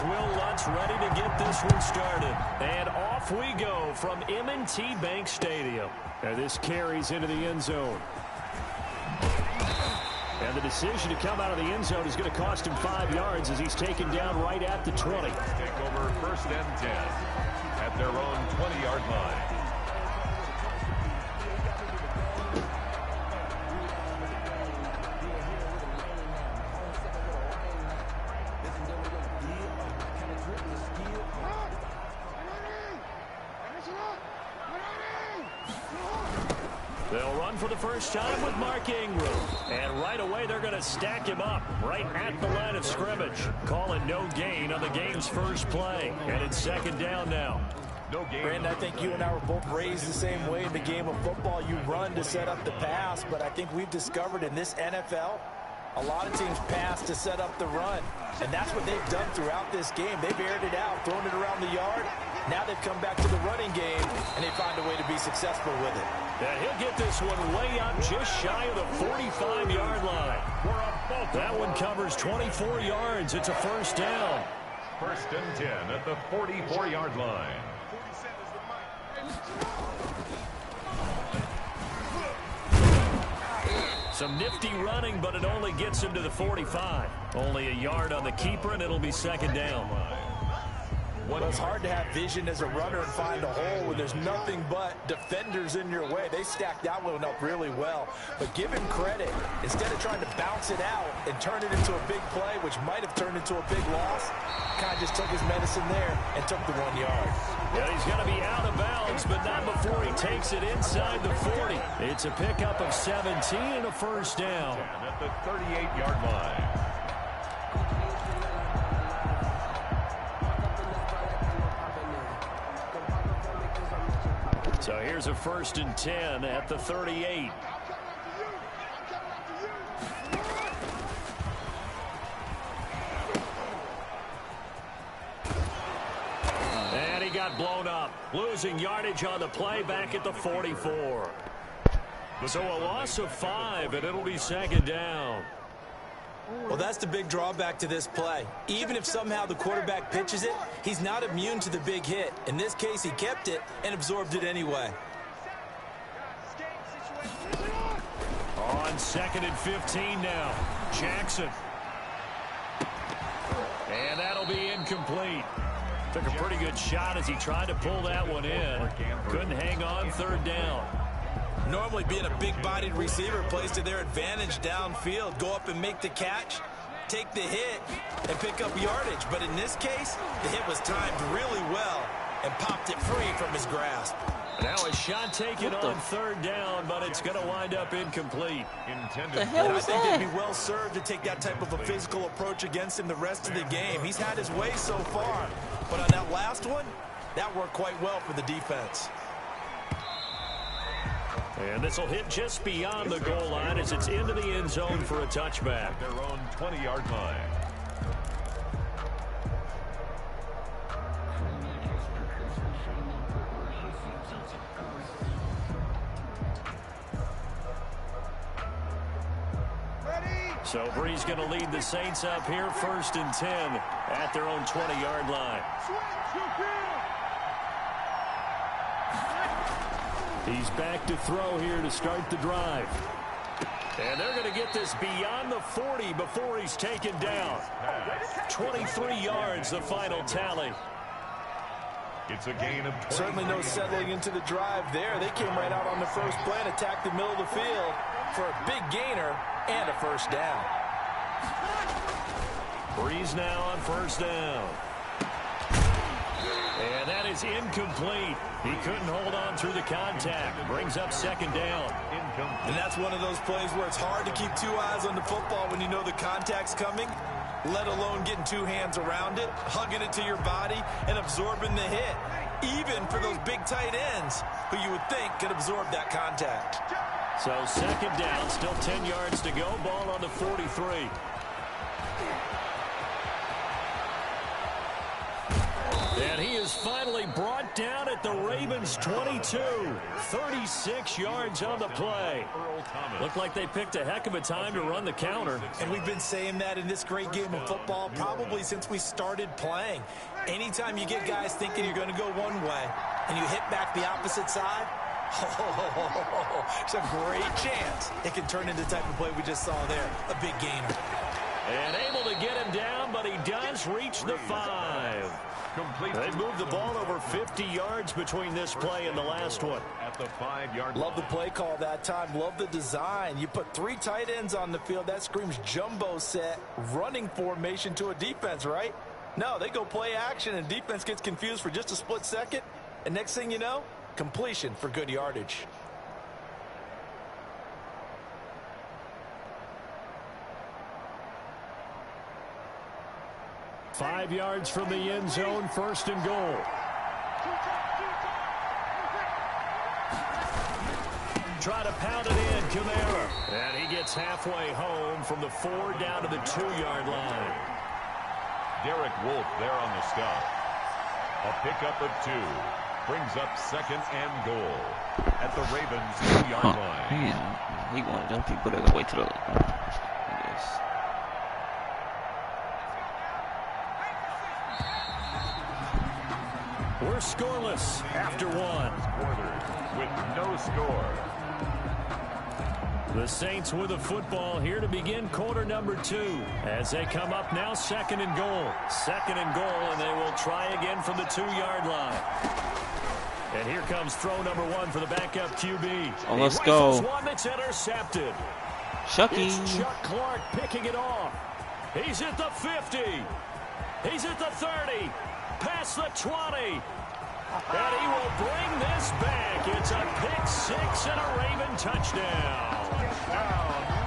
Will Lutz ready to get this one started. And off we go from M&T Bank Stadium. And this carries into the end zone. And the decision to come out of the end zone is going to cost him 5 yards as he's taken down right at the 20. Take over 1st and 10 at their own 20-yard line. They'll run for the first time with Mark Ingram. And right away, they're going to stack him up right at the line of scrimmage. Calling no gain on the game's first play. And it's 2nd down now. No gain. Brandon, I think you and I were both raised the same way in the game of football. You run to set up the pass, but I think we've discovered in this NFL, a lot of teams pass to set up the run. And that's what they've done throughout this game. They've aired it out, thrown it around the yard. Now they've come back to the running game, and they find a way to be successful with it. Yeah, he'll get this one way up just shy of the 45-yard line. That one covers 24 yards. It's a 1st down. 1st and 10 at the 44-yard line. Some nifty running, but it only gets him to the 45. Only a yard on the keeper, and it'll be 2nd down. Well, it's hard to have vision as a runner and find a hole when there's nothing but defenders in your way. They stacked that one up really well. But give him credit. Instead of trying to bounce it out and turn it into a big play, which might have turned into a big loss, kind of just took his medicine there and took the 1 yard. Yeah, he's going to be out of bounds, but not before he takes it inside the 40. It's a pickup of 17 and a 1st down. At the 38-yard line. So here's a 1st and 10 at the 38. And he got blown up, losing yardage on the play back at the 44. So a loss of 5, and it'll be 2nd down. Well, that's the big drawback to this play. Even if somehow the quarterback pitches it, he's not immune to the big hit. In this case, he kept it and absorbed it anyway. On 2nd and 15 now, Jackson. And that'll be incomplete. Took a pretty good shot as he tried to pull that one in. Couldn't hang on, 3rd down. Normally being a big-bodied receiver plays to their advantage downfield. Go up and make the catch, take the hit, and pick up yardage. But in this case, the hit was timed really well and popped it free from his grasp. Now a shot taken on 3rd down, but it's going to wind up incomplete. The hell was I think that? they'd be well served to take that type of a physical approach against him the rest of the game. He's had his way so far, but on that last one, that worked quite well for the defense. And this will hit just beyond the goal line as it's into the end zone for a touchback. Their own 20-yard line. So Bree's going to lead the Saints up here, 1st and 10 at their own 20-yard line. He's back to throw here to start the drive. And they're going to get this beyond the 40 before he's taken down. 23 yards, the final tally. It's a gain of 20. Certainly no settling into the drive there. They came right out on the first play and attacked the middle of the field for a big gainer and a 1st down. Breeze now on 1st down. And that is incomplete. He couldn't hold on through the contact. Brings up 2nd down. And that's one of those plays where it's hard to keep 2 eyes on the football when you know the contact's coming, let alone getting 2 hands around it, hugging it to your body, and absorbing the hit. Even for those big tight ends who you would think could absorb that contact. So 2nd down, still 10 yards to go. Ball on the 43. And he is is finally brought down at the Ravens 22. 36 yards on the play. Looked like they picked a heck of a time to run the counter. And we've been saying that in this great game of football probably since we started playing. Anytime you get guys thinking you're going to go one way and you hit back the opposite side, it's a great chance it can turn into the type of play we just saw there. A big gainer. And able to get him down, but he does reach the 5. They've moved the ball over 50 yards between this play and the last one. At the 5-yard line. Love the play call that time. Love the design. You put 3 tight ends on the field. That screams jumbo set running formation to a defense, right? No, they go play action, and defense gets confused for just a split second. And next thing you know, completion for good yardage. Five yards from the end zone, first and goal. Try to pound it in, Kamara. And he gets halfway home from the 4 down to the 2-yard line. Derek Wolfe there on the stop. A pickup of 2. Brings up second and goal at the Ravens 2-yard line. Man, he wanted them people that go way to the I guess. We're scoreless after 1. With no score. The Saints with the football here to begin quarter number 2 as they come up now second and goal. Second and goal, and they will try again from the 2-yard line. And here comes throw number 1 for the backup QB. Oh, let's go. One that's intercepted. Chucky. It's Chuck Clark picking it off. He's at the 50. He's at the 30. Past the 20. And he will bring this back. It's a pick 6 and a Raven touchdown.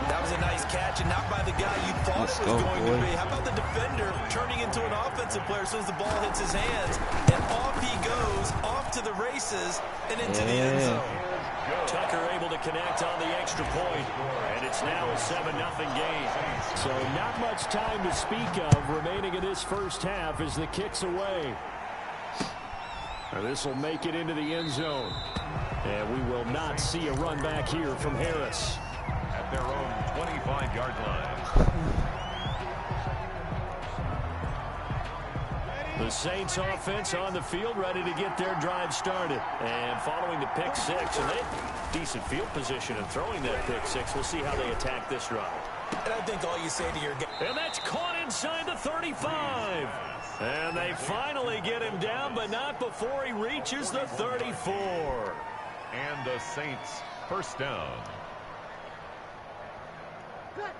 That was a nice catch, and not by the guy you thought it was going to be. How about the defender turning into an offensive player as soon as the ball hits his hands? And off he goes, off to the races, and into the end zone. Tucker able to connect on the extra point, and it's now a 7-0 game. So not much time to speak of remaining in this first half as the kick's away. This will make it into the end zone. And we will not see a run back here from Harris. At their own 25-yard line. The Saints offense on the field ready to get their drive started. And following the pick 6, and they have decent field position and throwing that pick 6. We'll see how they attack this drive. And I think all you say to your game. And that's caught inside the 35. And they finally get him down, but not before he reaches the 34. And the Saints first down.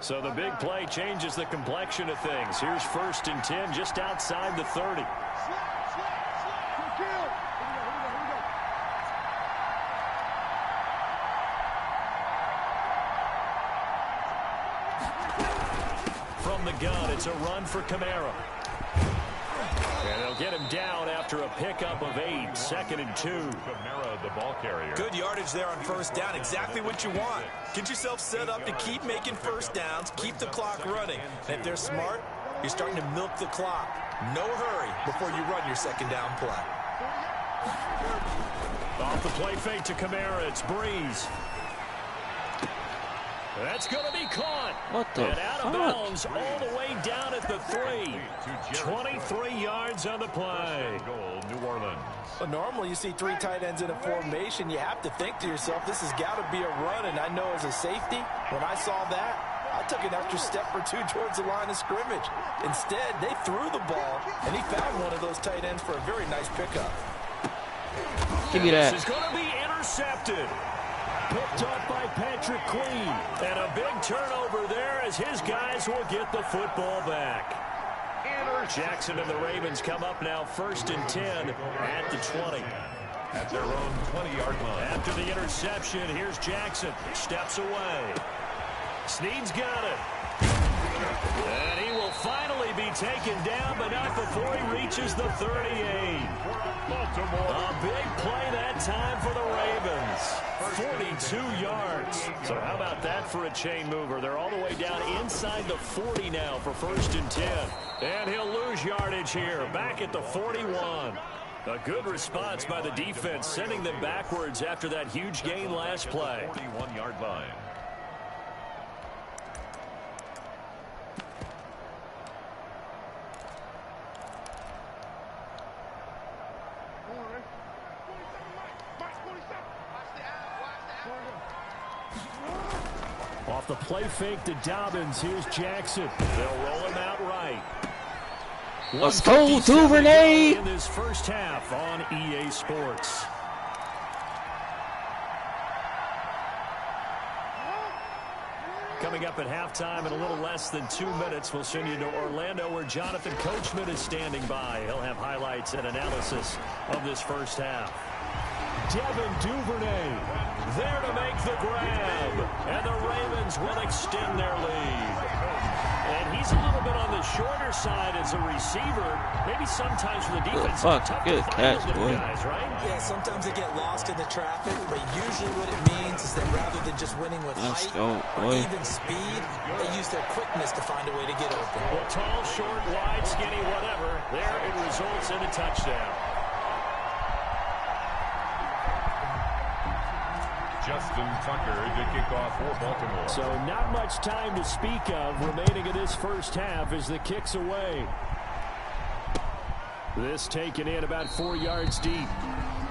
So the big play changes the complexion of things. Here's 1st and 10 just outside the 30. From the gun, it's a run for Kamara. And they'll get him down after a pickup of 8. 2nd and 2. Kamara, the ball carrier. Good yardage there on first down. Exactly what you want. Get yourself set up to keep making first downs, keep the clock running. And if they're smart, you're starting to milk the clock. No hurry before you run your second down play. Off the play fake to Kamara, it's Breeze. That's going to be caught. What the and out of bounds all the way down at the 3. 23 yards on the play. Goal, New Orleans. Well, normally you see 3 tight ends in a formation. You have to think to yourself, this has got to be a run. And I know as a safety, when I saw that, I took an extra step or 2 towards the line of scrimmage. Instead, they threw the ball, and he found one of those tight ends for a very nice pickup. Give me that. This is going to be intercepted. Picked up by Patrick Queen. And a big turnover there as his guys will get the football back. Jackson and the Ravens come up now 1st and 10 at the 20. At their own 20-yard line. After the interception, here's Jackson. Steps away. Snead's got it. And he will finally be taken down, but not before he reaches the 38. A big play that time for the Ravens. 42 yards. So how about that for a chain mover? They're all the way down inside the 40 now for 1st and 10. And he'll lose yardage here, back at the 41. A good response by the defense, sending them backwards after that huge gain last play. 41-yard line. Off the play fake to Dobbins. Here's Jackson. They'll roll him out right. Let's go, Duvernay! In this first half on EA Sports. Coming up at halftime in a little less than 2 minutes, we'll send you to Orlando where Jonathan Coachman is standing by. He'll have highlights and analysis of this first half. Devin Duvernay there to make the grab. And the Ravens will extend their lead. And he's a little bit on the shorter side as a receiver. Maybe sometimes for the defense, it's tough to find those little guys, right? Yeah, sometimes they get lost in the traffic, but usually what it means is that rather than just winning with height or even speed, they use their quickness to find a way to get open. Well, tall, short, wide, skinny, whatever, there it results in a touchdown. Justin Tucker to kick off for Baltimore. So not much time to speak of remaining in this first half as the kick's away. This taken in about 4 yards deep.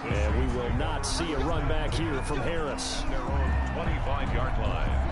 And we will not see a run back here from Harris. Their own 25-yard line.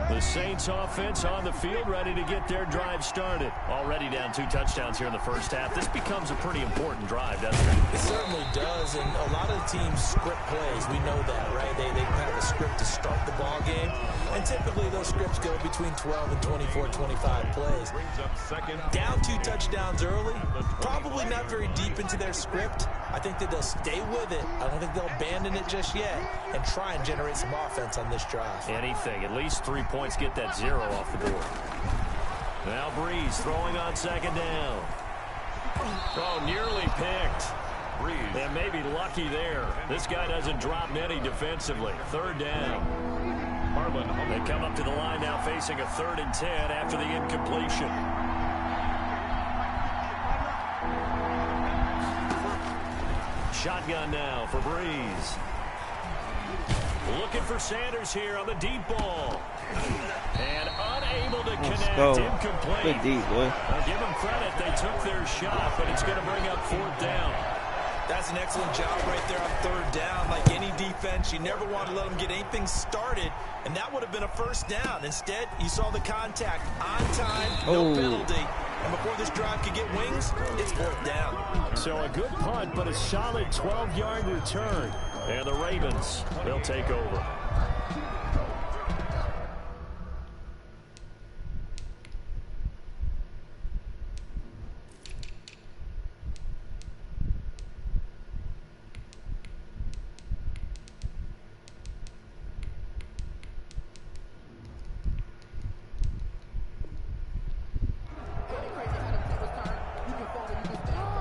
The Saints offense on the field, ready to get their drive started. Already down 2 touchdowns here in the first half. This becomes a pretty important drive, doesn't it? It certainly does, and a lot of the teams script plays. We know that, right? They have a script to start the ball game, and typically those scripts go between 12 and 24, 25 plays. Down 2 touchdowns early, probably not very deep into their script. I think that they'll stay with it. I don't think they'll abandon it just yet and try and generate some offense on this drive. Anything, at least 3 points, get that 0 off the board. Now Breeze throwing on second down. Oh, nearly picked. Breeze. And maybe lucky there. This guy doesn't drop many defensively. 3rd down. They come up to the line now facing a 3rd and 10 after the incompletion. Shotgun now for Breeze. Looking for Sanders here on the deep ball. And unable to connect. Incomplete. Good deep, boy. I'll give them credit. They took their shot, but it's going to bring up 4th down. That's an excellent job right there on 3rd down. Like any defense, you never want to let them get anything started, and that would have been a 1st down. Instead, you saw the contact on time, no penalty. And before this drive could get wings, it's 4th down. So a good punt, but a solid 12-yard return. And the Ravens, they'll take over.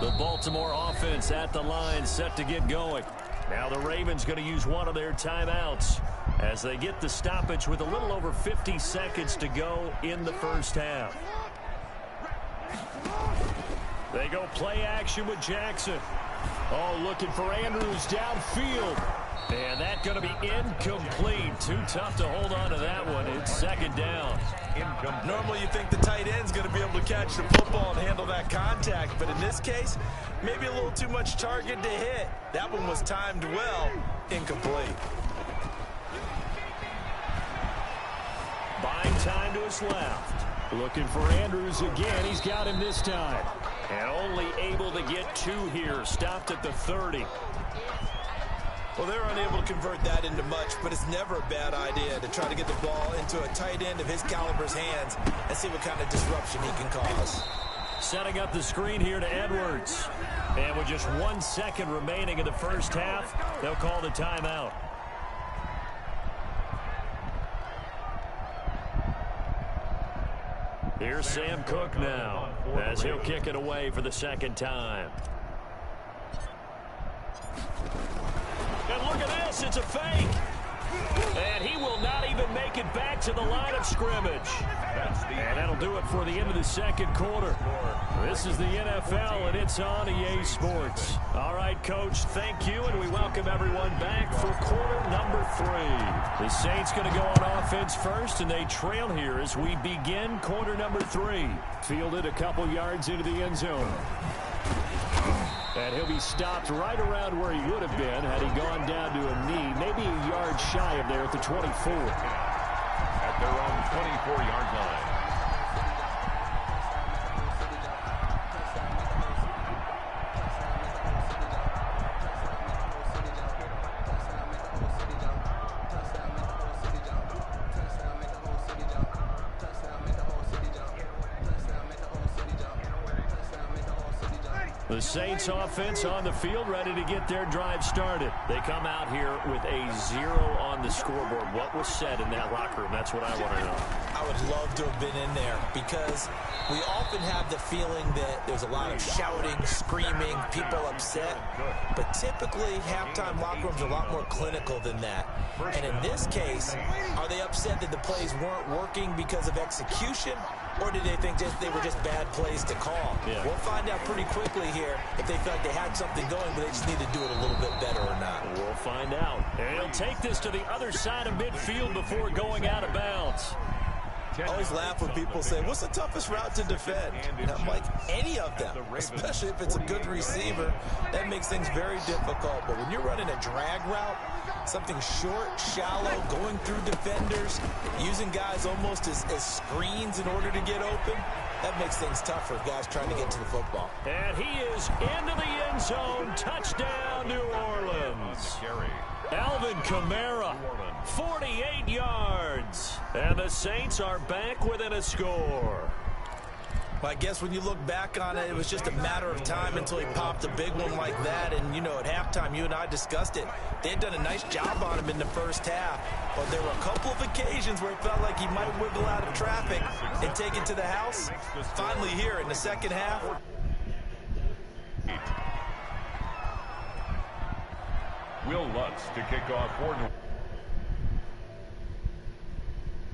The Baltimore offense at the line, set to get going. Now the Ravens going to use one of their timeouts as they get the stoppage with a little over 50 seconds to go in the first half. They go play action with Jackson. Oh, looking for Andrews downfield. And that's going to be incomplete. Too tough to hold on to that one. It's 2nd down. Normally you think the tight end's going to be able to catch the football and handle that contact, but in this case, maybe a little too much target to hit. That one was timed well. Incomplete. Buying time to his left. Looking for Andrews again. He's got him this time. And only able to get 2 here. Stopped at the 30. Well, they're unable to convert that into much, but it's never a bad idea to try to get the ball into a tight end of his caliber's hands and see what kind of disruption he can cause. Setting up the screen here to Edwards. And with just 1 second remaining in the first half, they'll call the timeout. Here's Sam Cook now as he'll kick it away for the second time. And look at this. It's a fake. And he will not even make it back to the line of scrimmage. And that'll do it for the end of the second quarter. This is the NFL, and it's on EA Sports. All right, Coach, thank you, and we welcome everyone back for quarter number 3. The Saints going to go on offense first, and they trail here as we begin quarter number 3. Fielded a couple yards into the end zone. And he'll be stopped right around where he would have been had he gone down to a knee, maybe a yard shy of there at the 24. At their own 24-yard line. The Saints offense on the field, ready to get their drive started. They come out here with a 0 on the scoreboard. What was said in that locker room? That's what I want to know. I would love to have been in there because we often have the feeling that there's a lot of shouting, screaming, people upset. But typically, halftime locker rooms are a lot more clinical than that. And in this case, are they upset that the plays weren't working because of execution? Or did they think they were just bad plays to call? Yeah. We'll find out pretty quickly here if they felt like they had something going, but they just need to do it a little bit better or not. We'll find out. And he'll take this to the other side of midfield before going out of bounds. I always laugh when people say, what's the toughest route to defend? And I'm like, any of them, especially if it's a good receiver. That makes things very difficult. But when you're running a drag route, something short, shallow, going through defenders, using guys almost as screens in order to get open, that makes things tough for guys trying to get to the football. And he is into the end zone. Touchdown, New Orleans. Alvin Kamara, 48 yards. And the Saints are back within a score. Well, I guess when you look back on it, it was just a matter of time until he popped a big one like that. And, you know, at halftime, you and I discussed it. They had done a nice job on him in the first half. But there were a couple of occasions where it felt like he might wiggle out of traffic and take it to the house. Finally here in the second half. Will Lutz to kick off for New Orleans.